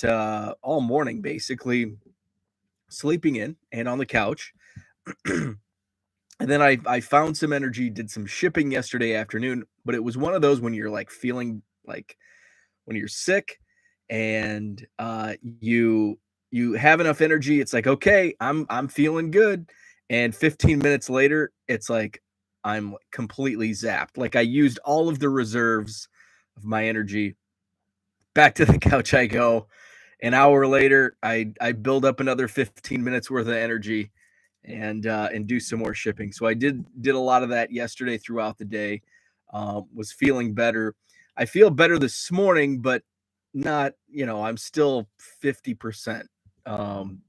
all morning, basically sleeping in and on the couch. And then I found some energy, did some shipping yesterday afternoon, but it was one of those when you're like feeling like when you're sick and you have enough energy, it's like, okay, I'm feeling good. And 15 minutes later, it's like I'm completely zapped. Like I used all of the reserves of my energy. Back to the couch I go. An hour later, I build up another 15 minutes worth of energy and do some more shipping. So I did a lot of that yesterday throughout the day. Was feeling better. I feel better this morning, but not, I'm still 50%. Um,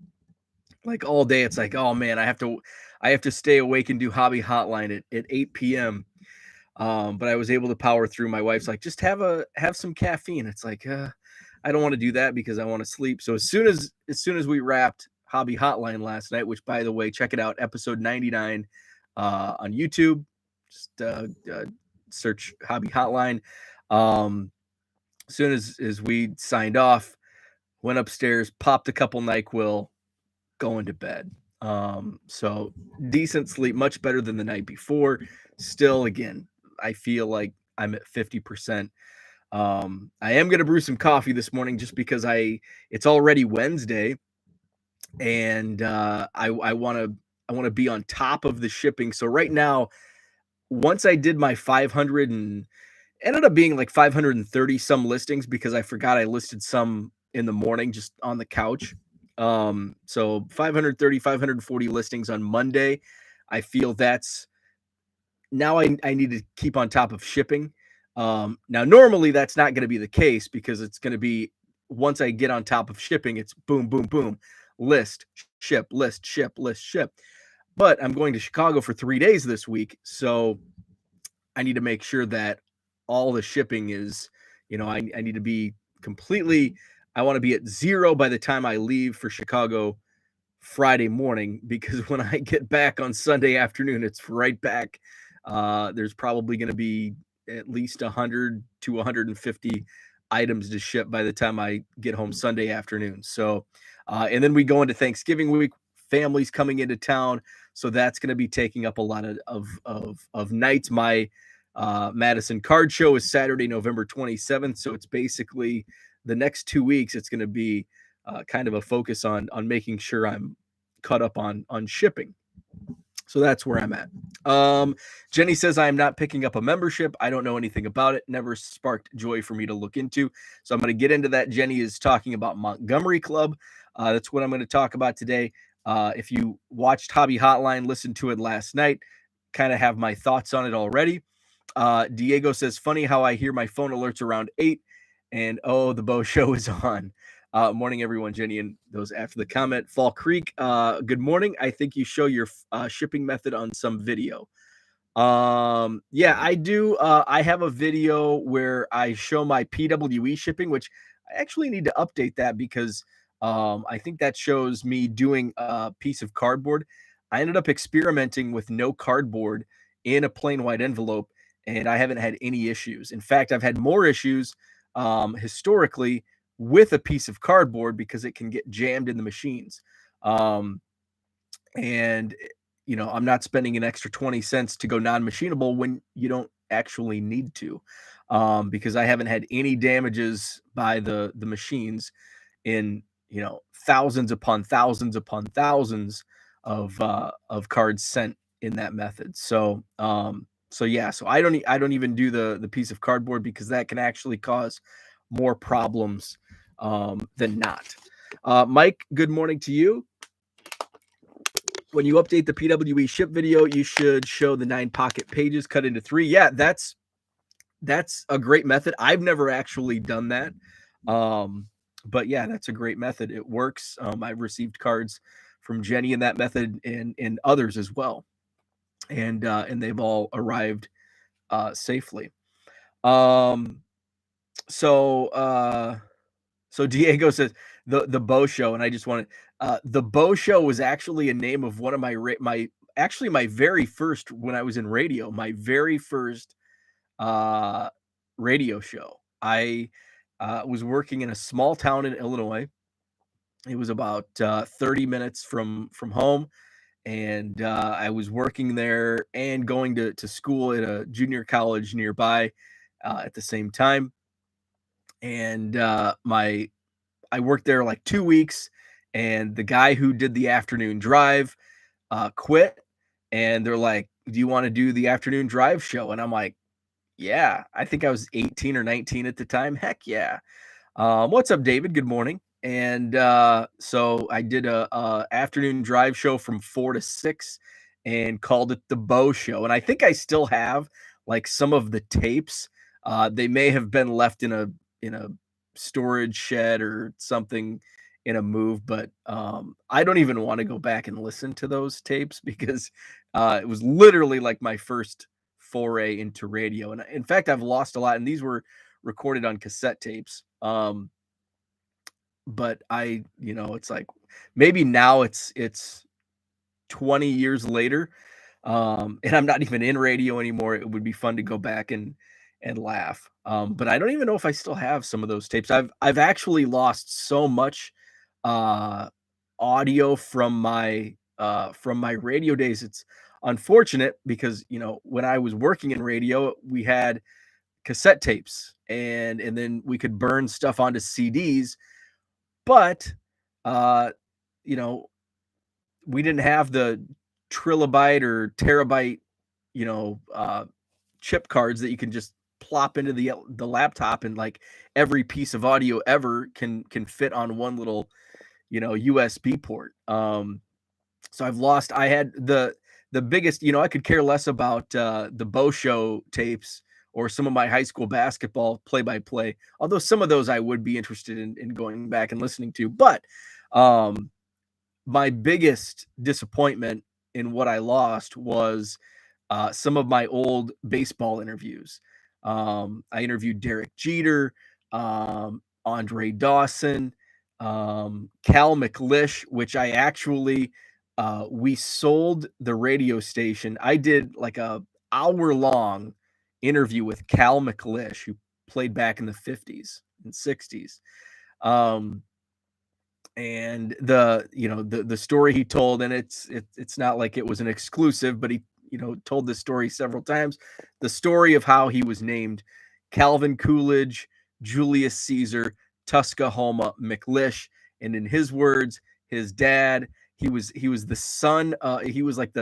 like all day, it's like, oh man, I have to stay awake and do hobby hotline at 8 p.m. But I was able to power through. My wife's like, just have some caffeine. It's like, I don't want to do that because I want to sleep. So as soon as we wrapped Hobby Hotline last night, which by the way, check it out, episode 99 on YouTube. Just search Hobby Hotline. As soon as we signed off, went upstairs, popped a couple NyQuil, going to bed. So decent sleep, much better than the night before. Still, again, I feel like I'm at 50%. I am gonna brew some coffee this morning just because it's already Wednesday and I wanna be on top of the shipping. So right now, once I did my 500 and ended up being like 530 some listings because I forgot I listed some in the morning just on the couch. So 530, 540 listings on Monday. I feel that's now I need to keep on top of shipping. Now normally that's not going to be the case because it's going to be once I get on top of shipping, it's boom, boom, boom, list, ship, list, ship, list, ship. But I'm going to Chicago for 3 days this week, so I need to make sure that all the shipping is, I need to be completely, I want to be at zero by the time I leave for Chicago Friday morning because when I get back on Sunday afternoon, it's right back. There's probably going to be at least 100 to 150 items to ship by the time I get home Sunday afternoon. So, and then we go into Thanksgiving week, families coming into town. So that's going to be taking up a lot of nights. My Madison card show is Saturday, November 27th. So it's basically the next 2 weeks. It's going to be kind of a focus on making sure I'm caught up on shipping. So that's where I'm at. Jenny says I am not picking up a membership. I don't know anything about it. Never sparked joy for me to look into. So I'm going to get into that. Jenny is talking about Montgomery Club. That's what I'm going to talk about today. If you watched Hobby Hotline, listened to it last night, kind of have my thoughts on it already. Diego says, funny how I hear my phone alerts around 8 and the Bo show is on. Morning, everyone. Jenny and those after the comment. Fall Creek, good morning. I think you show your shipping method on some video. Yeah, I do. I have a video where I show my PWE shipping, which I actually need to update that because I think that shows me doing a piece of cardboard. I ended up experimenting with no cardboard in a plain white envelope, and I haven't had any issues. In fact, I've had more issues historically with a piece of cardboard because it can get jammed in the machines. And I'm not spending an extra 20 cents to go non-machinable when you don't actually need to, because I haven't had any damages by the machines in, thousands upon thousands upon thousands of cards sent in that method. So, so I don't even do the piece of cardboard because that can actually cause more problems than not. Mike, good morning to you. When you update the PWE ship video, you should show the 9 pocket pages cut into 3. Yeah, that's a great method. I've never actually done that. But yeah, that's a great method. It works. I've received cards from Jenny in that method and others as well. And they've all arrived safely. So Diego says the Bo Show, and I just wanted the Bo Show was actually a name of one of my very first, when I was in radio, my very first radio show. I Was working in a small town in Illinois. It was about 30 minutes from home, and I was working there and going to school at a junior college nearby at the same time. And my I worked there like 2 weeks, and the guy who did the afternoon drive quit, and they're like, "Do you want to do the afternoon drive show?" And I'm like, "Yeah." I think I was 18 or 19 at the time. Heck yeah. What's up, David? Good morning. And so I did a afternoon drive show from 4 to 6 and called it the Bow Show. And I think I still have like some of the tapes. They may have been left in a storage shed or something in a move, but I don't even want to go back and listen to those tapes because it was literally like my first foray into radio. And in fact, I've lost a lot, and these were recorded on cassette tapes. But it's like maybe now it's 20 years later, and I'm not even in radio anymore. It would be fun to go back and laugh. But I don't even know if I still have some of those tapes. I've actually lost so much uh audio from my radio days. It's unfortunate because when I was working in radio, we had cassette tapes and then we could burn stuff onto CDs, but uh you know we didn't have the trilobyte or terabyte you know uh chip cards that you can just plop into the laptop, and like every piece of audio ever can fit on one little USB port. So I had the biggest, I could care less about the Bo Show tapes or some of my high school basketball play by play, although some of those I would be interested in going back and listening to. But um, my biggest disappointment in what I lost was some of my old baseball interviews. I interviewed Derek Jeter, Andre Dawson, Cal McLish, which I actually we sold the radio station. I did like a hour long interview with Cal McLish, who played back in the 50s and 60s. Um, and the story he told, and it's not like it was an exclusive, but he told this story several times. The story of how he was named Calvin Coolidge, Julius Caesar, Tuskahoma McLish, and in his words, his dad, he was the son, he was like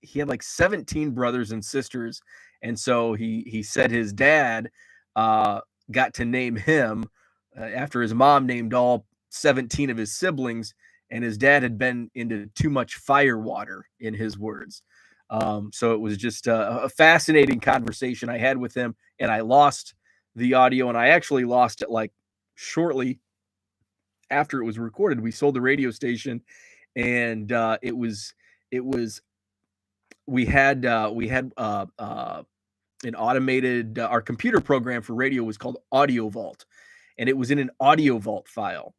he had like 17 brothers and sisters, and so he said his dad uh got to name him after his mom named all 17 of his siblings, and his dad had been into too much fire water, in his words. So it was just a fascinating conversation I had with him, and I lost the audio, and I actually lost it like shortly after it was recorded. We sold the radio station, and it was we had an automated our computer program for radio was called Audio Vault, and it was in an Audio Vault file.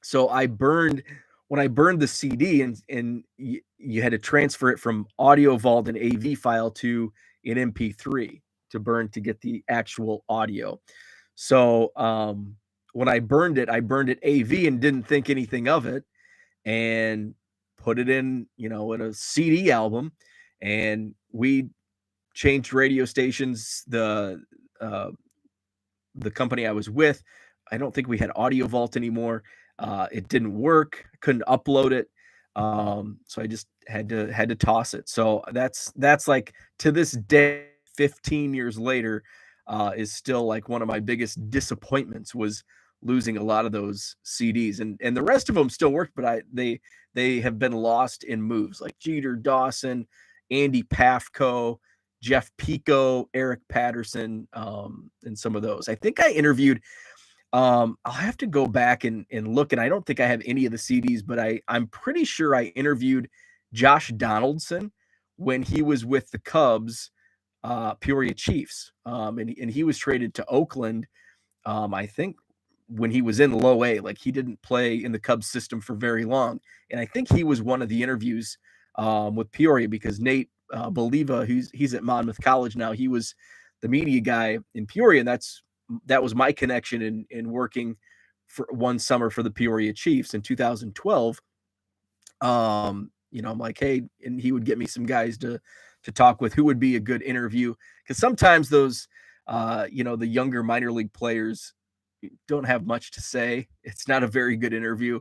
So when I burned the CD, and you had to transfer it from Audio Vault and AV file to an MP3 to burn to get the actual audio. So when I burned it AV and didn't think anything of it, and put it in a CD album, and we changed radio stations. The company I was with, I don't think we had Audio Vault anymore. It didn't work. I couldn't upload it. So I just had to toss it. So that's like, to this day, 15 years later, is still like one of my biggest disappointments, was losing a lot of those CDs, and the rest of them still work, but they have been lost in moves like Jeter, Dawson, Andy Pafko, Jeff Pico, Eric Patterson, and some of those. I think I interviewed. I'll have to go back and look, and I don't think I have any of the CDs, but I'm pretty sure I interviewed Josh Donaldson when he was with the Cubs, Peoria Chiefs, and he was traded to Oakland. I think when he was in low A, like he didn't play in the Cubs system for very long, and I think he was one of the interviews with Peoria, because Nate Believa, he's at Monmouth College now, he was the media guy in Peoria, and that's that was my connection in working for one summer for the Peoria Chiefs in 2012. I'm like, hey, and he would get me some guys to talk with who would be a good interview, because sometimes those the younger minor league players don't have much to say. It's not a very good interview,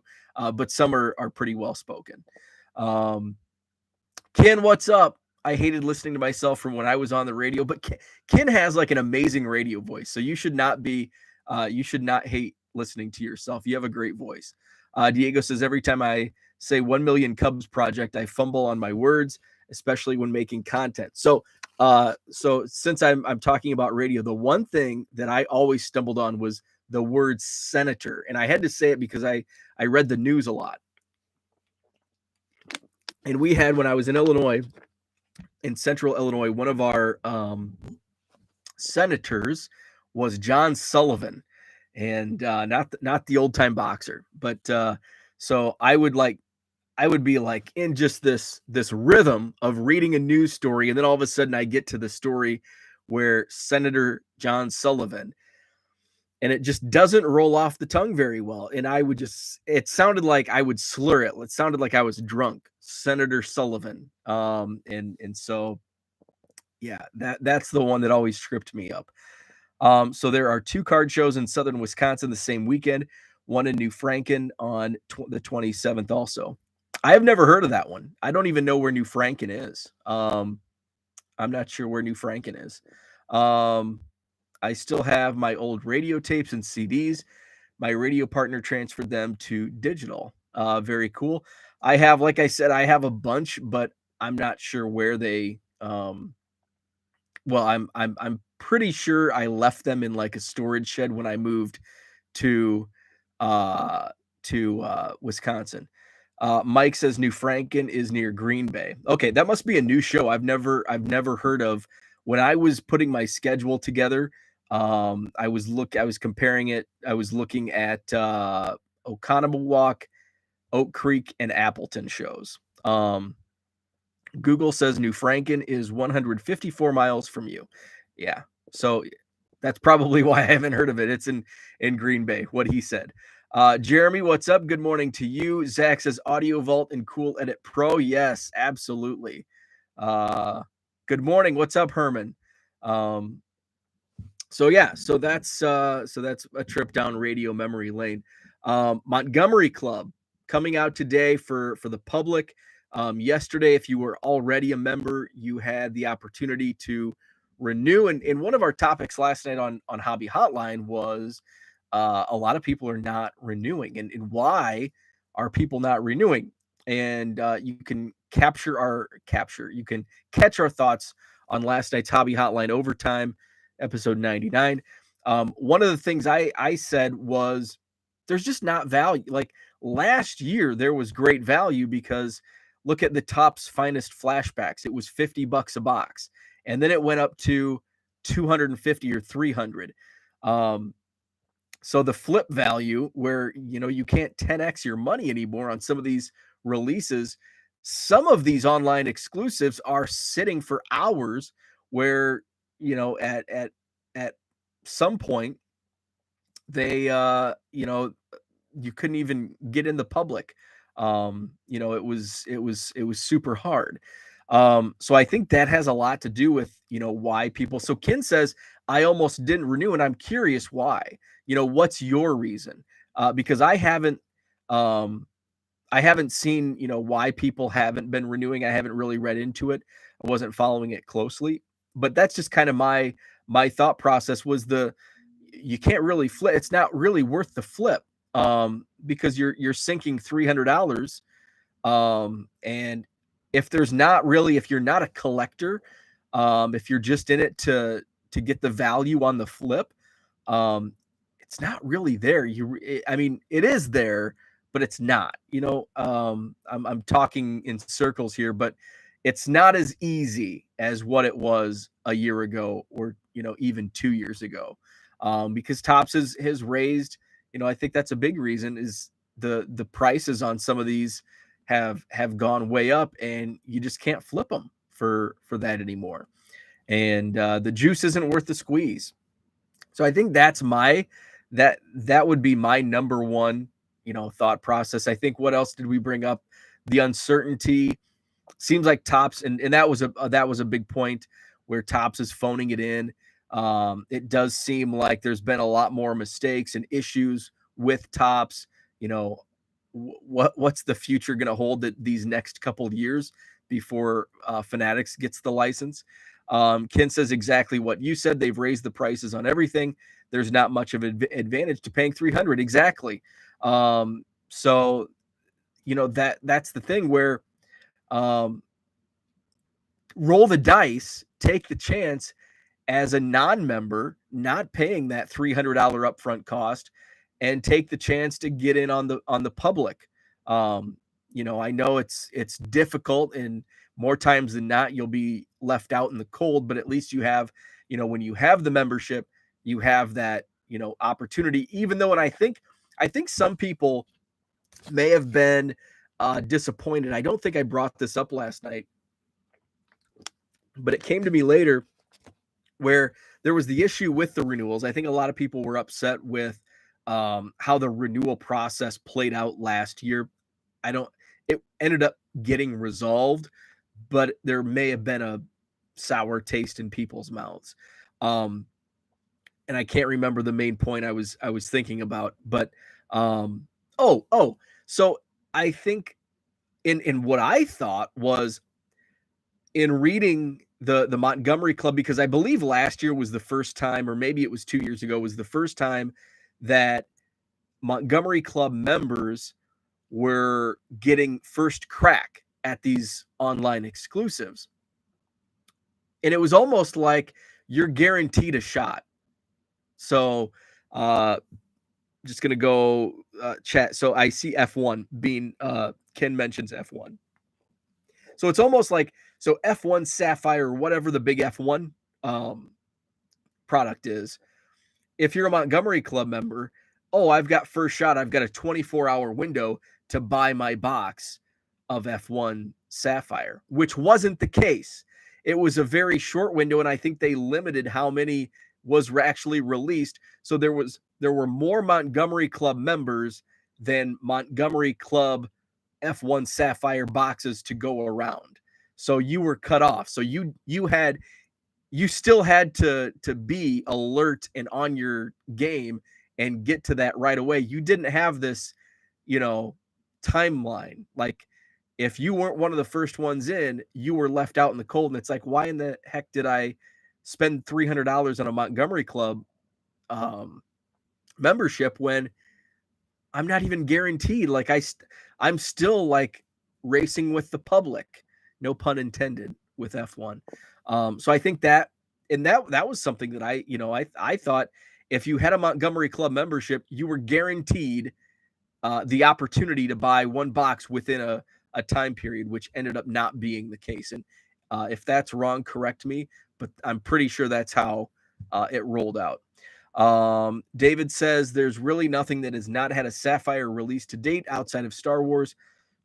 but some are pretty well spoken. Ken, what's up? I hated listening to myself from when I was on the radio, but Ken has like an amazing radio voice, so you should not hate listening to yourself. You have a great voice. Diego says, every time I say 1 million Cubs project, I fumble on my words, especially when making content. So since I'm talking about radio, the one thing that I always stumbled on was the word senator, and I had to say it because I read the news a lot. And we had, when I was in Illinois, in central Illinois, one of our senators was John Sullivan, and not the old time boxer, but so I would be like in just this rhythm of reading a news story, and then all of a sudden I get to the story where Senator John Sullivan, and it just doesn't roll off the tongue very well. And it sounded like I would slur it. It sounded like I was drunk. Senator Sullivan. And so, yeah, that's the one that always tripped me up. So there are 2 card shows in southern Wisconsin the same weekend, one in New Franken on the 27th also. I have never heard of that one. I don't even know where New Franken is. I'm not sure where New Franken is. I still have my old radio tapes and CDs. My radio partner transferred them to digital. Very cool. I have, like I said, I have a bunch, but I'm not sure where they. Well, I'm pretty sure I left them in like a storage shed when I moved to Wisconsin. Mike says New Franken is near Green Bay. Okay, that must be a new show. I've never heard of. When I was putting my schedule together, I was comparing it. I was looking at Oconomowoc, Oak Creek, and Appleton shows. Google says New Franken is 154 miles from you. Yeah, so that's probably why I haven't heard of it. It's in Green Bay, what he said. Jeremy, what's up? Good morning to you. Zach says Audio Vault and Cool Edit Pro. Yes, absolutely. Good morning. What's up, Herman? So that's a trip down radio memory lane. Montgomery Club coming out today for the public. Yesterday, if you were already a member, you had the opportunity to renew. And one of our topics last night on Hobby Hotline was a lot of people are not renewing, and why are people not renewing? And you can catch our thoughts on last night's Hobby Hotline Overtime, episode 99. One of the things I said was there's just not value. Like last year, there was great value because look at the Topps Finest flashbacks. It was $50 a box, and then it went up to 250 or 300. So the flip value, where you can't 10x your money anymore on some of these releases. Some of these online exclusives are sitting for hours, where at some point they you couldn't even get in the public. It was super hard. So I think that has a lot to do with why people. So Ken says I almost didn't renew, and I'm curious why. What's your reason? Because I haven't seen why people haven't been renewing. I haven't really read into it. I wasn't following it closely, but that's just kind of my thought process was you can't really flip. It's not really worth the flip, because you're sinking $300. And if you're not a collector, if you're just in it to get the value on the flip, it's not really there. It is there, but it's not. I'm talking in circles here, but it's not as easy as what it was a year ago, or even 2 years ago, because Topps has raised. I think that's a big reason is the prices on some of these have gone way up, and you just can't flip them for that anymore. And the juice isn't worth the squeeze. So I think that would be my number one, thought process. I think what else did we bring up? The uncertainty seems like Tops, and that was a big point where Tops is phoning it in. It does seem like there's been a lot more mistakes and issues with Tops. You know, what's the future going to hold these next couple of years before Fanatics gets the license? Ken says exactly what you said. They've raised the prices on everything. There's not much of an advantage to paying $300. Exactly. So that's the thing where um, roll the dice, take the chance as a non-member, not paying that $300 upfront cost, and take the chance to get in on the public. I know it's difficult, and more times than not, you'll be left out in the cold. But at least you have, when you have the membership, you have that opportunity. Even though, and I think some people may have been disappointed. I don't think I brought this up last night, but it came to me later where there was the issue with the renewals. I think a lot of people were upset with how the renewal process played out last year. It ended up getting resolved, but there may have been a sour taste in people's mouths. And I can't remember the main point I was thinking about, but so I think in what I thought was in reading the Montgomery Club, because I believe last year was the first time, or maybe it was 2 years ago, was the first time that Montgomery Club members were getting first crack at these online exclusives. And it was almost like you're guaranteed a shot. So just going to go chat. So I see F1 being, Ken mentions F1. So it's almost like, so F1 Sapphire, whatever the big F1 product is, if you're a Montgomery Club member, I've got first shot. I've got a 24-hour window to buy my box of F1 Sapphire, which wasn't the case. It was a very short window, and I think they limited how many was actually released. So there were more Montgomery Club members than Montgomery Club F1 Sapphire boxes to go around. So you were cut off. So you still had to be alert and on your game and get to that right away. You didn't have this, timeline. Like if you weren't one of the first ones in, you were left out in the cold. And it's like, why in the heck did I spend $300 on a Montgomery Club membership when I'm not even guaranteed? Like I'm still like racing with the public, no pun intended, with F1. So I think that was something that I thought if you had a Montgomery Club membership, you were guaranteed the opportunity to buy one box within a time period, which ended up not being the case. And if that's wrong, correct me, but I'm pretty sure that's how it rolled out. David says there's really nothing that has not had a Sapphire release to date outside of Star Wars.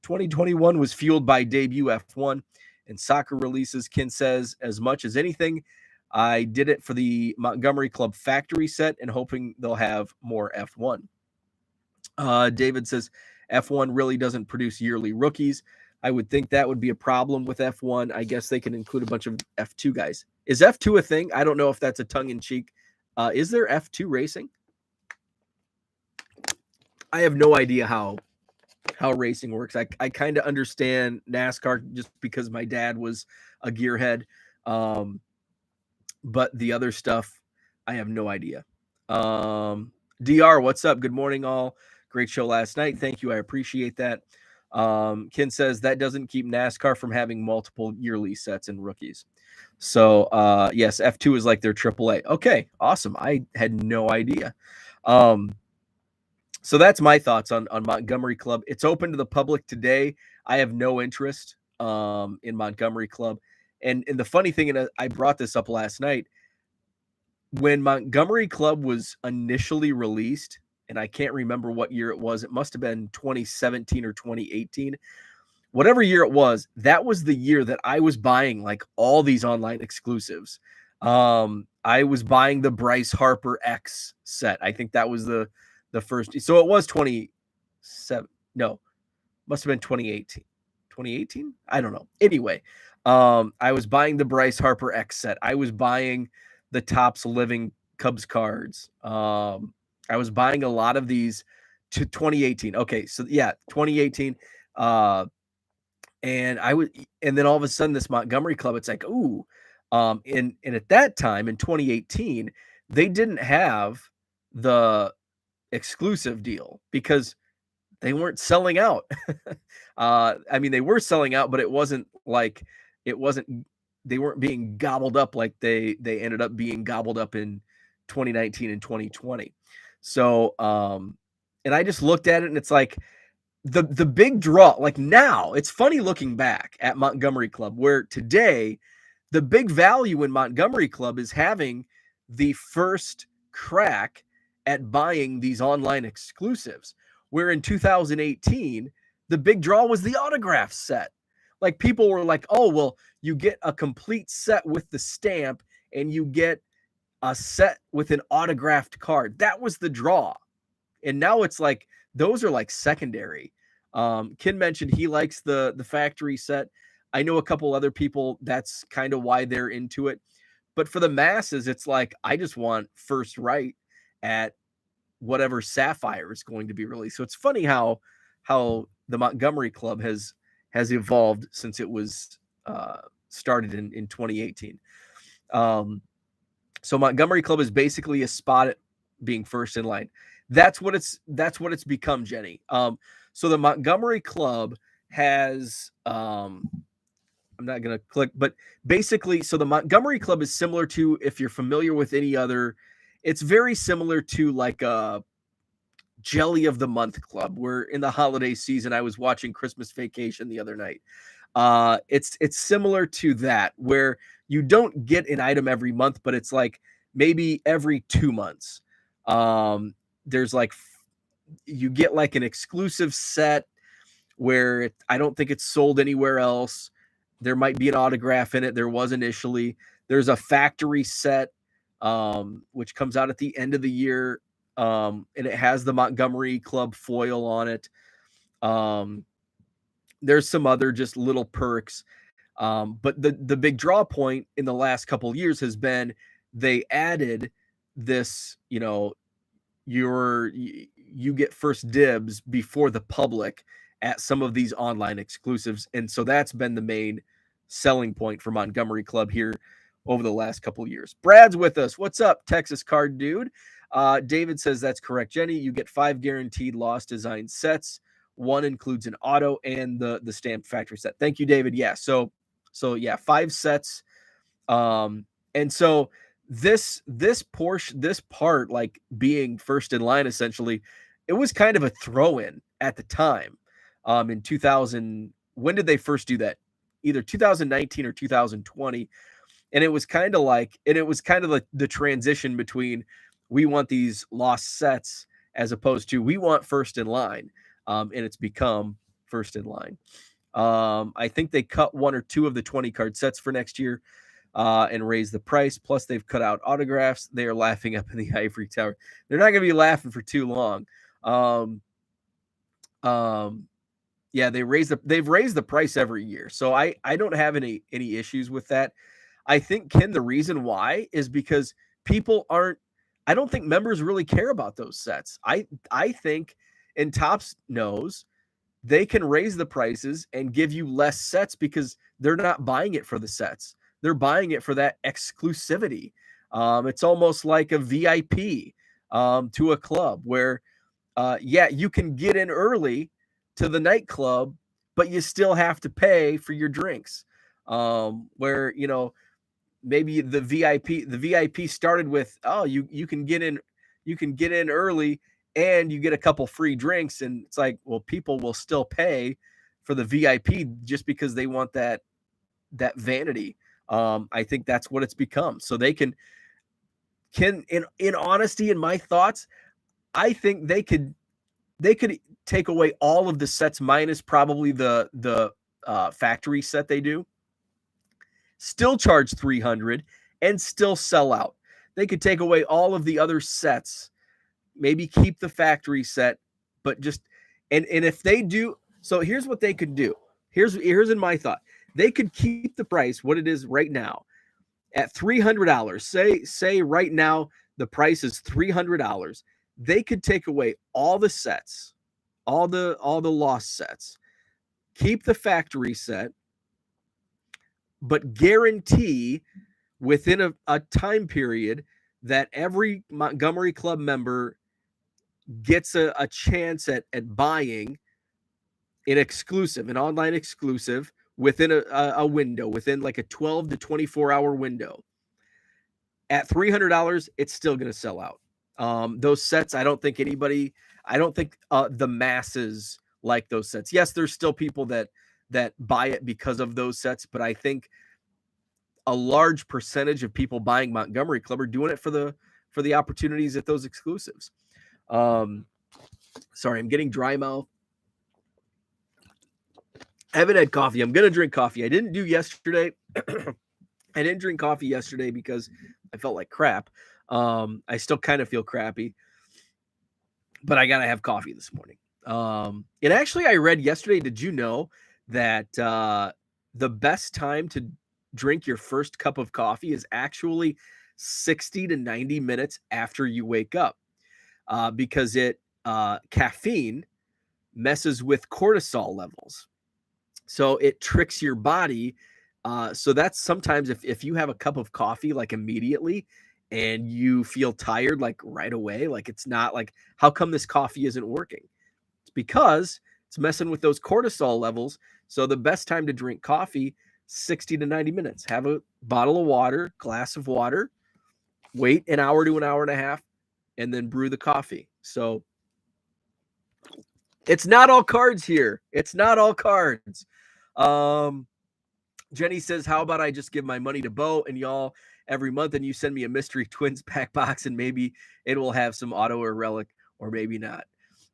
2021 was fueled by debut F1 and soccer releases. Ken says, as much as anything, I did it for the Montgomery Club factory set and hoping they'll have more F1. David says F1 really doesn't produce yearly rookies. I would think that would be a problem with F1. I guess they can include a bunch of F2 guys. Is F2 a thing? I don't know if that's a tongue-in-cheek. Is there F2 racing? I have no idea how racing works. I kind of understand NASCAR just because my dad was a gearhead. But the other stuff, I have no idea. DR, what's up? Good morning, all. Great show last night. Thank you. I appreciate that. Ken says that doesn't keep NASCAR from having multiple yearly sets and rookies. So, yes, F2 is like their AAA. Okay, awesome. I had no idea. So that's my thoughts on Montgomery Club. It's open to the public today. I have no interest in Montgomery Club. And the funny thing, and I brought this up last night, when Montgomery Club was initially released, and I can't remember what year it was. It must have been 2017 or 2018. Whatever year it was, that was the year that I was buying like all these online exclusives. I I was buying the Bryce Harper X set. I think that was the first. So it was 27. No, must have been 2018. 2018? I don't know. Anyway, I was buying the Bryce Harper X set. I was buying the Topps Living Cubs cards. I was buying a lot of these to 2018. Okay, so yeah, 2018. And then all of a sudden this Montgomery club, it's like, ooh, and at that time in 2018, they didn't have the exclusive deal because they weren't selling out. I mean, they were selling out, but it wasn't they weren't being gobbled up like they ended up being gobbled up in 2019 and 2020. So, and I just looked at it and it's like the big draw, like now, it's funny looking back at Montgomery Club, where today the big value in Montgomery Club is having the first crack at buying these online exclusives, where in 2018, the big draw was the autograph set. Like people were like, oh, well, you get a complete set with the stamp and you get a set with an autographed card. That was the draw. And now it's like, those are like secondary. Ken mentioned he likes the factory set. I know a couple other people, that's kind of why they're into it. But for the masses, it's like, I just want first right at whatever Sapphire is going to be released. So it's funny how the Montgomery Club has evolved since it was started in 2018. So Montgomery Club is basically a spot at being first in line. That's what it's become, Jenny. So the Montgomery Club has I'm not going to click, but basically, so the Montgomery Club is similar to, if you're familiar with any other, it's very similar to like a Jelly of the Month Club, where in the holiday season, I was watching Christmas Vacation the other night. It's similar to that, where you don't get an item every month, but it's like maybe every 2 months. There's like, you get like an exclusive set where I don't think it's sold anywhere else. There might be an autograph in it. There was initially. There's a factory set, which comes out at the end of the year, and it has the Montgomery Club foil on it. There's some other just little perks. But the big draw point in the last couple of years has been they added this, you get first dibs before the public at some of these online exclusives. And so that's been the main selling point for Montgomery Club here over the last couple of years. Brad's with us. What's up, Texas Card Dude? David says that's correct, Jenny. You get 5 guaranteed Lost Design sets. 1 includes an auto and the stamped factory set. Thank you, David. Yeah. So yeah, 5 sets. And so this part, like being first in line, essentially, it was kind of a throw-in at the time. In 2000, when did they first do that? Either 2019 or 2020. And it was kind of like the transition between, we want these lost sets as opposed to we want first in line. And it's become first in line. I think they cut 1 or 2 of the 20 card sets for next year and raise the price. Plus, they've cut out autographs. They are laughing up in the ivory tower. They're not going to be laughing for too long. Yeah, they've raised the price every year. So I don't have any issues with that. I think, Ken, the reason why is because I don't think members really care about those sets. I think, and Topps knows, they can raise the prices and give you less sets because they're not buying it for the sets. They're buying it for that exclusivity. It's almost like a VIP to a club where, you can get in early to the nightclub, but you still have to pay for your drinks. Where, maybe the VIP started with, oh, you can get in early and you get a couple free drinks. And it's like, well, people will still pay for the VIP just because they want that vanity. I think that's what it's become. So they can in honesty, in my thoughts, I think they could take away all of the sets minus probably the factory set they do, still charge $300 and still sell out. They could take away all of the other sets, maybe keep the factory set, but just and if they do, so here's what they could do. Here's in my thought. They could keep the price what it is right now at $300. Say right now the price is $300. They could take away all the sets, all the lost sets, keep the factory set, but guarantee within a time period that every Montgomery Club member gets a chance at buying an online exclusive within a window, within like a 12 to 24 hour window. At $300, it's still going to sell out. Those sets, I don't think the masses like those sets. Yes, there's still people that buy it because of those sets, but I think a large percentage of people buying Montgomery Club are doing it for the opportunities at those exclusives. Sorry, I'm getting dry mouth. I haven't had coffee. I'm going to drink coffee. I didn't do yesterday. I didn't drink coffee yesterday because I felt like crap. I still kind of feel crappy, but I got to have coffee this morning. And actually, I read yesterday, did you know that the best time to drink your first cup of coffee is actually 60 to 90 minutes after you wake up, because caffeine messes with cortisol levels. So it tricks your body. So that's sometimes if you have a cup of coffee like immediately and you feel tired like right away, like it's not like, how come this coffee isn't working? It's because it's messing with those cortisol levels. So the best time to drink coffee, 60 to 90 minutes. Have a bottle of water, glass of water, wait an hour to an hour and a half, and then brew the coffee. So it's not all cards here. It's not all cards. Jenny says, how about I just give my money to Bo and y'all every month and you send me a mystery twins pack box and maybe it will have some auto or relic or maybe not.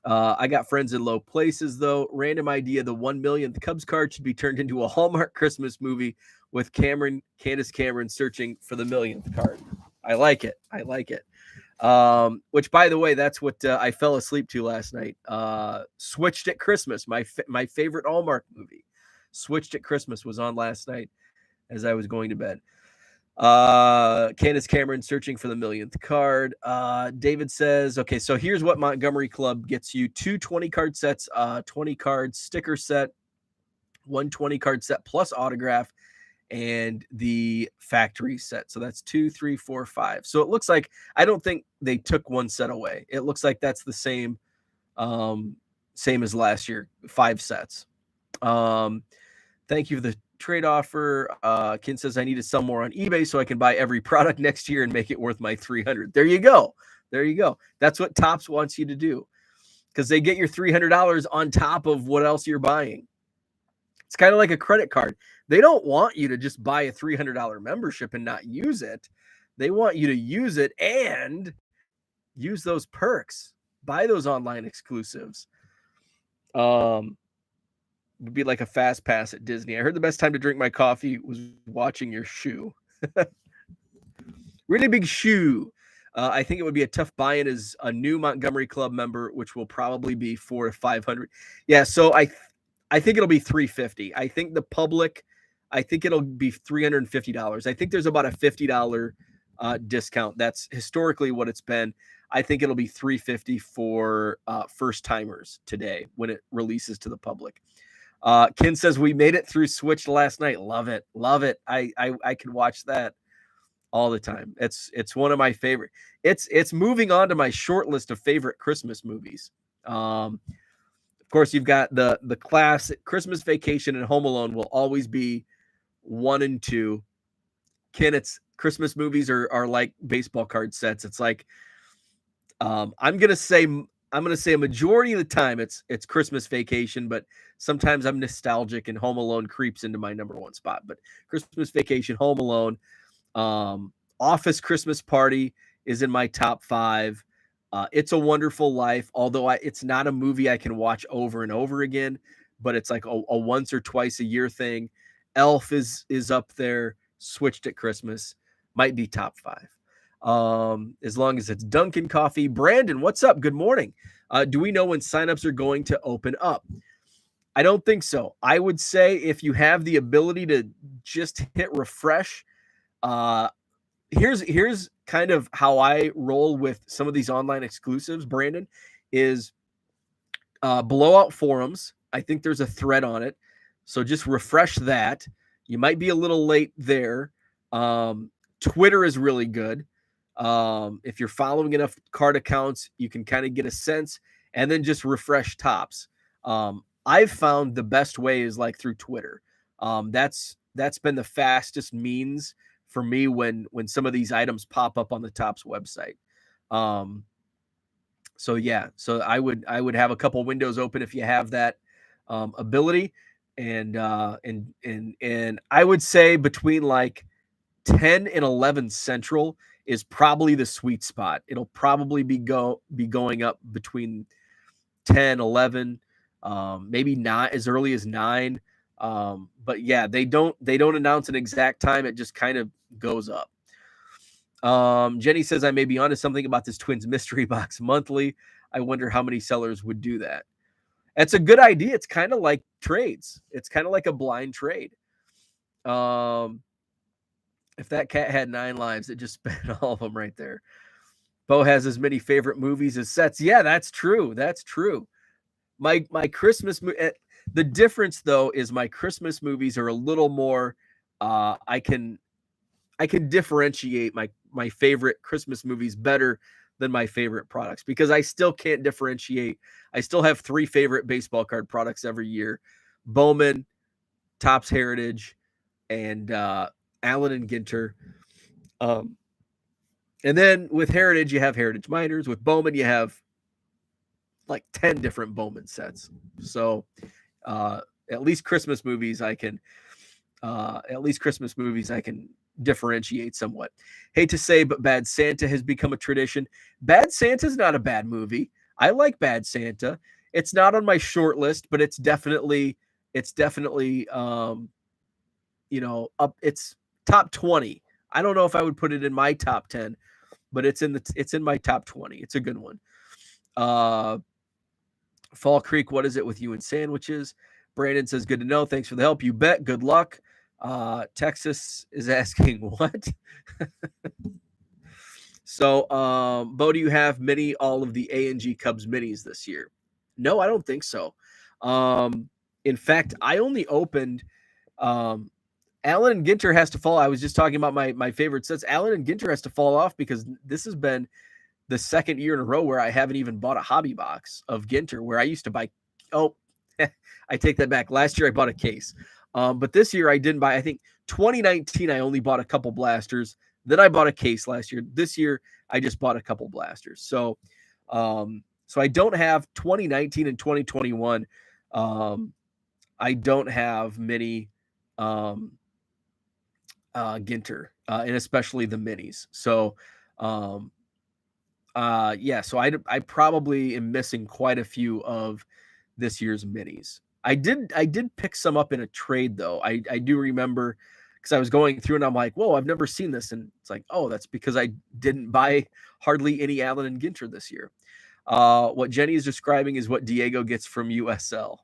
I got friends in low places though. Random idea. The 1 millionth Cubs card should be turned into a Hallmark Christmas movie with Candace Cameron searching for the millionth card. I like it. Which, by the way, that's what I fell asleep to last night. Switched at Christmas, my favorite Hallmark movie. Switched at Christmas was on last night as I was going to bed. Candace Cameron searching for the millionth card. David says, okay, so here's what Montgomery Club gets you: 2 20-card sets, 20 card sticker set, 1 20-card set plus autograph, and the factory set. So that's 2, 3, 4, 5. So it looks like, I don't think they took one set away. It looks like that's the same as last year, 5 sets. Thank you for the trade offer. Ken says, I need to sell more on eBay so I can buy every product next year and make it worth my $300. There you go. That's what Topps wants you to do, because they get your $300 on top of what else you're buying. It's kind of like a credit card. They don't want you to just buy a $300 membership and not use it. They want you to use it and use those perks. Buy those online exclusives. Would be like a fast pass at Disney. I heard the best time to drink my coffee was watching your shoe. Really big shoe. I think it would be a tough buy-in as a new Montgomery Club member, which will probably be $400 to $500. Yeah, so I think it'll be $350. I think the public, I think it'll be $350. I think there's about a $50 discount. That's historically what it's been. I think it'll be $350 for first timers today when it releases to the public. Ken says, we made it through Switch last night. Love it. I could watch that all the time. It's one of my favorite. It's moving on to my short list of favorite Christmas movies. Of course, you've got the classic Christmas Vacation and Home Alone will always be 1 and 2. Ken, it's Christmas movies are like baseball card sets. It's like, I'm gonna say a majority of the time it's Christmas Vacation, but sometimes I'm nostalgic and Home Alone creeps into my number 1 spot. But Christmas Vacation, Home Alone, Office Christmas Party is in my top 5. It's a Wonderful Life, although it's not a movie I can watch over and over again, but it's like a once or twice a year thing. Elf is up there. Switched at Christmas might be top 5. as long as it's Dunkin' coffee. Brandon, what's up? Good morning. Do we know when signups are going to open up? I don't think so. I would say if you have the ability to just hit refresh, here's kind of how I roll with some of these online exclusives, Brandon, is blowout forums. I think there's a thread on it. So just refresh that. You might be a little late there. Twitter is really good. If you're following enough card accounts, you can kind of get a sense, and then just refresh tops. I've found the best way is like through Twitter. That's been the fastest means for me when some of these items pop up on the Topps website. So yeah, so I would have a couple windows open if you have that ability, and I would say between like 10 and 11 Central is probably the sweet spot. It'll probably be going up between 10, 11, maybe not as early as 9. But yeah, they don't announce an exact time. It just kind of goes up. Jenny says, I may be onto something about this Twins mystery box monthly. I wonder how many sellers would do that. That's a good idea. It's kind of like trades. It's kind of like a blind trade. If that cat had 9 lives, it just spent all of them right there. Bo has as many favorite movies as sets. Yeah, that's true. That's true. My Christmas the difference though is my Christmas movies are a little more I can differentiate my favorite Christmas movies better than my favorite products, because I still can't differentiate. I still have 3 favorite baseball card products every year: Bowman, Topps Heritage, and Allen and Ginter. And then with Heritage, you have Heritage Minors. With Bowman, you have like 10 different Bowman sets. So at least Christmas movies I can differentiate somewhat. Hate to say, but Bad Santa has become a tradition. Bad Santa's not a bad movie. I like Bad Santa. It's not on my short list, but it's definitely up. It's top 20. I don't know if I would put it in my top 10, but it's in my top 20. It's a good one. Fall Creek, what is it with you and sandwiches? Brandon says, good to know. Thanks for the help. You bet. Good luck. Texas is asking what? So, Bo, do you have all of the A&G Cubs minis this year? No, I don't think so. In fact, I only opened Allen and Ginter has to fall. I was just talking about my favorite sets. Allen and Ginter has to fall off because this has been the second year in a row where I haven't even bought a hobby box of Ginter, where I used to buy. Oh, I take that back. Last year I bought a case. But this year I didn't buy. I think 2019 I only bought a couple blasters. Then I bought a case last year. This year I just bought a couple blasters. So I don't have 2019 and 2021. I don't have many Ginter, and especially the minis. So so I probably am missing quite a few of this year's minis. I did pick some up in a trade though. I do remember, because I was going through and I'm like, whoa, I've never seen this. And it's like, oh, that's because I didn't buy hardly any Allen and Ginter this year. What Jenny is describing is what Diego gets from USL.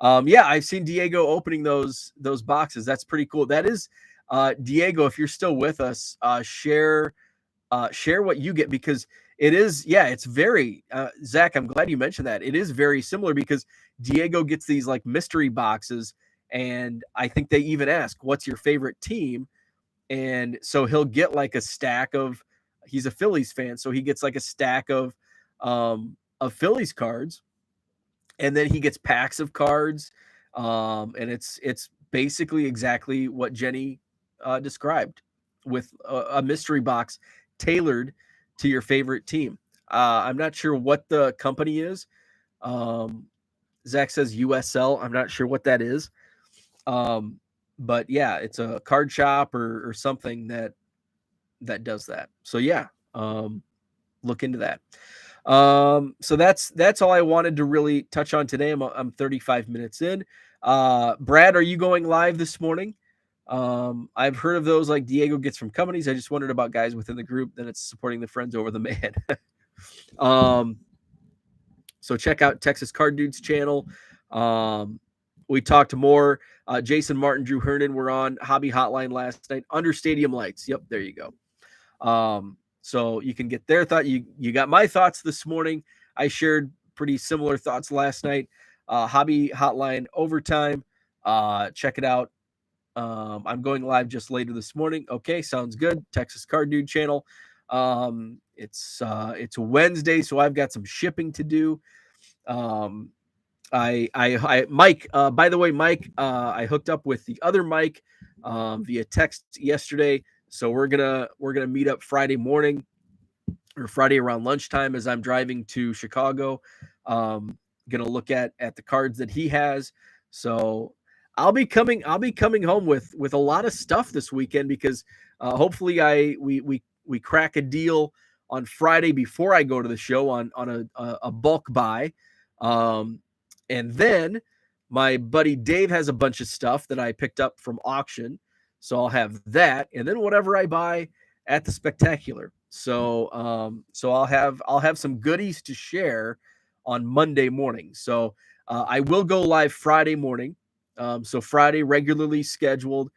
Yeah, I've seen Diego opening those boxes. That's pretty cool. That is, Diego, if you're still with us, share what you get, because it is, it's very, Zach, I'm glad you mentioned that. It is very similar because Diego gets these like mystery boxes, and I think they even ask, what's your favorite team? And so he'll get like a stack of, he's a Phillies fan, so he gets like a stack of Phillies cards, and then he gets packs of cards, and it's basically exactly what Jenny described, with a mystery box tailored to your favorite team. I'm not sure what the company is. Zach says USL. I'm not sure what that is. But yeah, it's a card shop or something that does that. So yeah, look into that. So that's all I wanted to really touch on today. I'm 35 minutes in. Brad, are you going live this morning? I've heard of those like Diego gets from companies. I just wondered about guys within the group. Then it's supporting the friends over the man. So check out Texas Card Dudes channel. We talked more. Jason Martin, Drew Hernan were on Hobby Hotline last night under stadium lights. Yep, there you go. So you can get their thought. You got my thoughts this morning. I shared pretty similar thoughts last night. Hobby Hotline overtime. Check it out. I'm going live just later this morning. Okay, sounds good. Texas Card Dude channel. It's Wednesday, so I've got some shipping to do. Mike, by the way, Mike, I hooked up with the other Mike via text yesterday. So we're gonna meet up Friday morning or Friday around lunchtime as I'm driving to Chicago. Gonna look at the cards that he has. So I'll be coming home with a lot of stuff this weekend because hopefully we crack a deal on Friday before I go to the show on a bulk buy. And then my buddy Dave has a bunch of stuff that I picked up from auction. So I'll have that, and then whatever I buy at the spectacular. So I'll have some goodies to share on Monday morning. So I will go live Friday morning. So Friday regularly scheduled.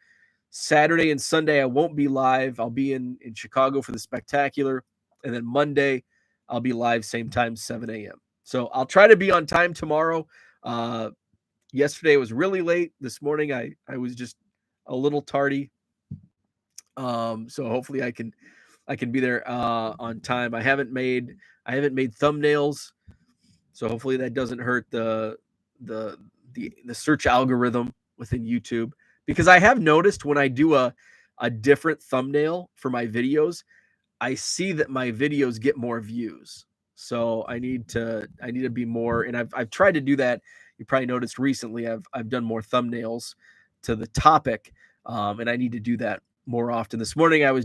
Saturday and Sunday I won't be live. I'll be in Chicago for the spectacular, and then Monday I'll be live same time, 7 a.m. So I'll try to be on time tomorrow. Yesterday was really late. This morning I was just a little tardy. So hopefully I can be there on time. I haven't made thumbnails, so hopefully that doesn't hurt the search algorithm within YouTube, because I have noticed when I do a different thumbnail for my videos, I see that my videos get more views. So I need to be more, and I've tried to do that. You probably noticed recently I've done more thumbnails to the topic, and I need to do that more often. This morning I was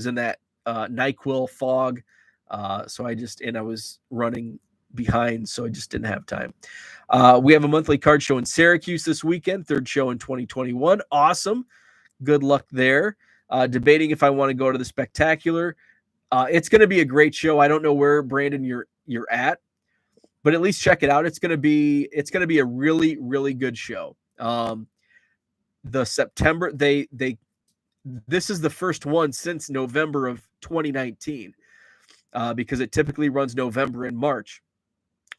in that NyQuil fog, so I was running behind, so I just didn't have time. We have a monthly card show in Syracuse this weekend, third show in 2021. Awesome. Good luck there. Debating if I want to go to the spectacular. It's going to be a great show. I don't know where, Brandon, you're at, but at least check it out. It's going to be a really, really good show. The September, this is the first one since November of 2019, because it typically runs November and March.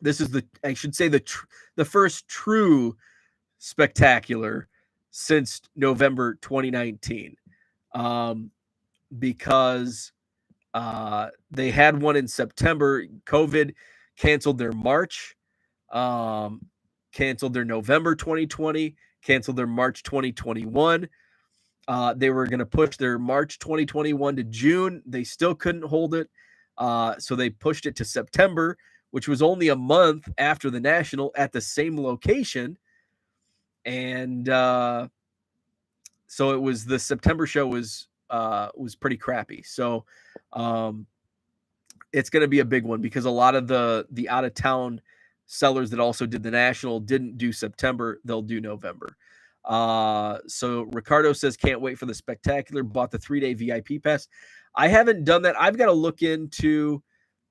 This is the first true spectacular since November 2019, because they had one in September. COVID canceled their March, canceled their November 2020, canceled their March 2021. They were going to push their March 2021 to June. They still couldn't hold it. So they pushed it to September, which was only a month after the National at the same location. And so it was, the September show was pretty crappy. So it's going to be a big one because a lot of the out of town sellers that also did the National didn't do September. They'll do November. So Ricardo says, can't wait for the spectacular. Bought the 3-day VIP pass. I haven't done that. I've got to look into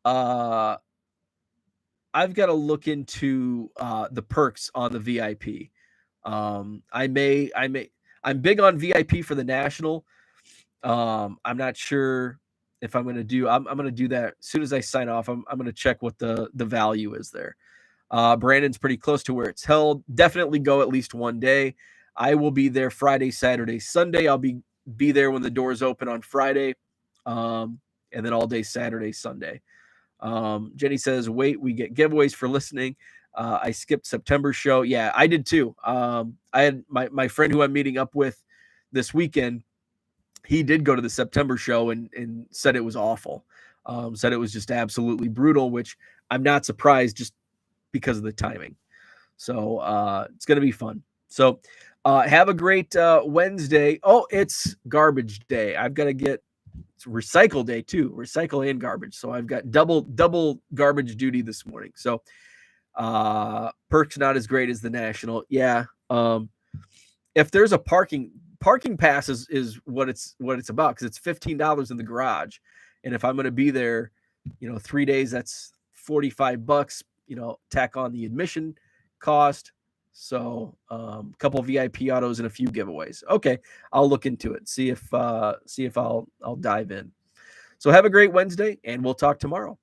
the perks on the VIP. I'm big on VIP for the National. I'm not sure if I'm going to do, I'm going to do that as soon as I sign off. I'm going to check what the value is there. Brandon's pretty close to where it's held. Definitely go at least one day. I will be there Friday, Saturday, Sunday. I'll be there when the doors open on Friday, and then all day Saturday, Sunday. Jenny says, wait, we get giveaways for listening. I skipped September show. Yeah, I did too. I had my friend who I'm meeting up with this weekend. He did go to the September show and said it was awful. Said it was just absolutely brutal, which I'm not surprised just because of the timing. So it's going to be fun. So have a great Wednesday. Oh, it's garbage day. I've got to get, it's recycle day too, recycle and garbage. So I've got double garbage duty this morning. So perks not as great as the National. Yeah. If there's a parking parking pass is what it's about, because it's $15 in the garage, and if I'm going to be there, 3 days, that's $45. Tack on the admission cost. So a couple of VIP autos and a few giveaways. Okay, I'll look into it. See if I'll dive in. So have a great Wednesday, and we'll talk tomorrow.